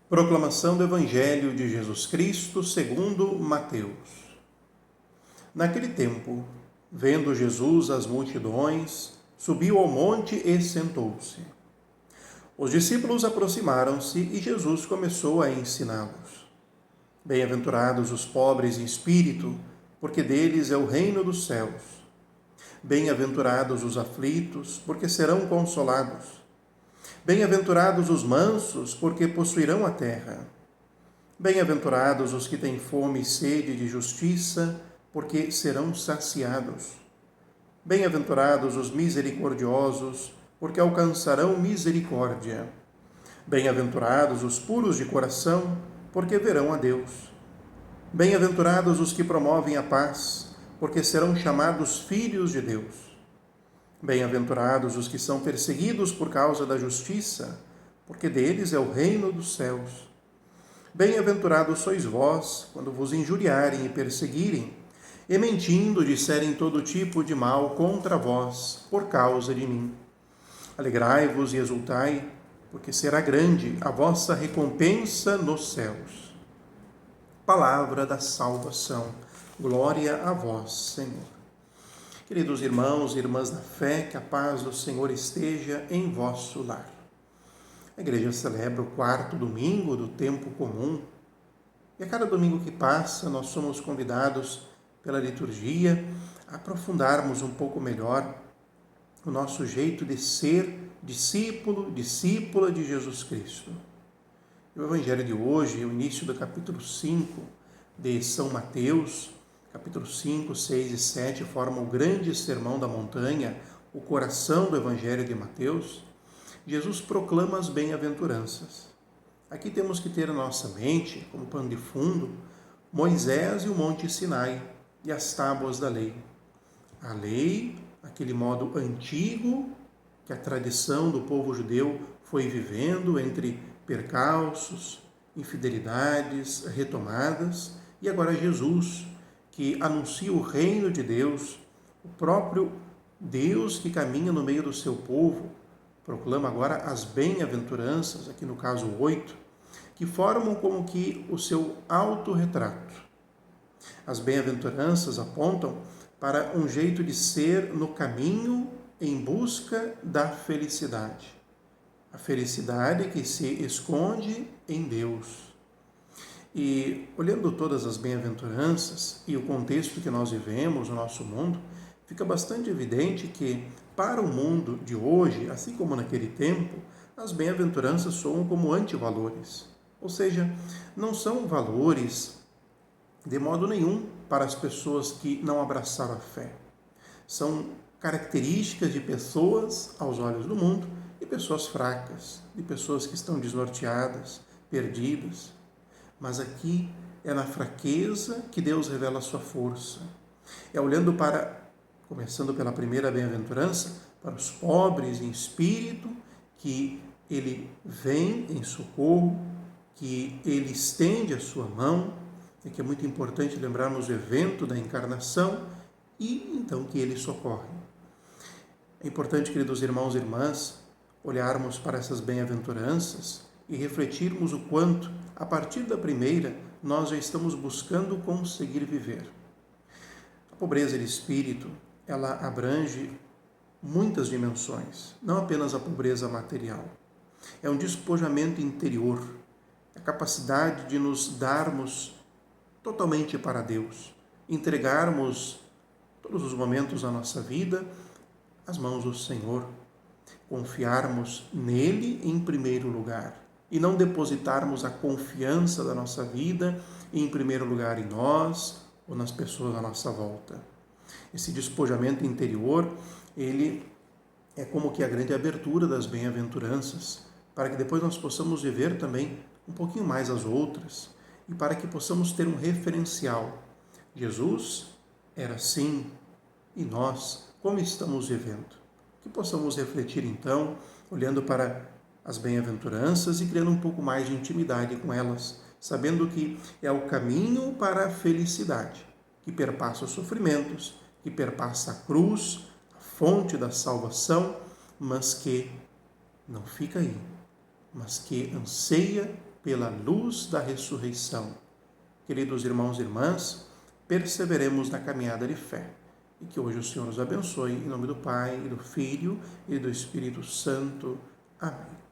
Proclamação do Evangelho de Jesus Cristo segundo Mateus. Naquele tempo, vendo Jesus as multidões, subiu ao monte e sentou-se. Os discípulos aproximaram-se e Jesus começou a ensiná-los. Bem-aventurados os pobres em espírito, porque deles é o reino dos céus. Bem-aventurados os aflitos, porque serão consolados. Bem-aventurados os mansos, porque possuirão a terra. Bem-aventurados os que têm fome e sede de justiça, porque serão saciados. Bem-aventurados os misericordiosos, porque alcançarão misericórdia. Bem-aventurados os puros de coração, porque verão a Deus. Bem-aventurados os que promovem a paz, porque serão chamados filhos de Deus. Bem-aventurados os que são perseguidos por causa da justiça, porque deles é o reino dos céus. Bem-aventurados sois vós, quando vos injuriarem e perseguirem, e mentindo disserem todo tipo de mal contra vós, por causa de mim. Alegrai-vos e exultai, porque será grande a vossa recompensa nos céus. Palavra da salvação. Glória a vós, Senhor. Queridos irmãos e irmãs da fé, que a paz do Senhor esteja em vosso lar. A igreja celebra o 4º domingo do tempo comum e a cada domingo que passa nós somos convidados pela liturgia a aprofundarmos um pouco melhor o nosso jeito de ser discípulo, discípula de Jesus Cristo. O Evangelho de hoje, o início do capítulo 5 de São Mateus, capítulo 5, 6 e 7 formam o grande sermão da montanha, o coração do Evangelho de Mateus. Jesus proclama as bem-aventuranças. Aqui temos que ter na nossa mente, como pano de fundo, Moisés e o Monte Sinai e as tábuas da lei. A lei, aquele modo antigo que a tradição do povo judeu foi vivendo entre percalços, infidelidades, retomadas, e agora Jesus, que anuncia o reino de Deus, o próprio Deus que caminha no meio do seu povo, proclama agora as bem-aventuranças, aqui no caso 8, que formam como que o seu autorretrato. As bem-aventuranças apontam para um jeito de ser no caminho em busca da felicidade. A felicidade que se esconde em Deus. E olhando todas as bem-aventuranças e o contexto que nós vivemos, o nosso mundo, fica bastante evidente que, para o mundo de hoje, assim como naquele tempo, as bem-aventuranças soam como antivalores. Ou seja, não são valores de modo nenhum para as pessoas que não abraçaram a fé. São características de pessoas, aos olhos do mundo, de pessoas fracas, de pessoas que estão desnorteadas, perdidas. Mas aqui é na fraqueza que Deus revela a sua força. É olhando para, começando pela primeira bem-aventurança, para os pobres em espírito, que Ele vem em socorro, que Ele estende a sua mão, e que é muito importante lembrarmos o evento da encarnação, e então que Ele socorre. É importante, queridos irmãos e irmãs, olharmos para essas bem-aventuranças e refletirmos o quanto, a partir da primeira, nós já estamos buscando conseguir viver. A pobreza de espírito, ela abrange muitas dimensões, não apenas a pobreza material. É um despojamento interior, a capacidade de nos darmos totalmente para Deus, entregarmos todos os momentos da nossa vida às mãos do Senhor, confiarmos nele em primeiro lugar e não depositarmos a confiança da nossa vida em primeiro lugar em nós ou nas pessoas à nossa volta. Esse despojamento interior, ele é como que a grande abertura das bem-aventuranças, para que depois nós possamos viver também um pouquinho mais as outras e para que possamos ter um referencial. Jesus era assim e nós, como estamos vivendo? Que possamos refletir então, olhando para as bem-aventuranças e criando um pouco mais de intimidade com elas, sabendo que é o caminho para a felicidade, que perpassa os sofrimentos, que perpassa a cruz, a fonte da salvação, mas que não fica aí, mas que anseia pela luz da ressurreição. Queridos irmãos e irmãs, perseveremos na caminhada de fé. E que hoje o Senhor nos abençoe, em nome do Pai, e do Filho e do Espírito Santo. Amém.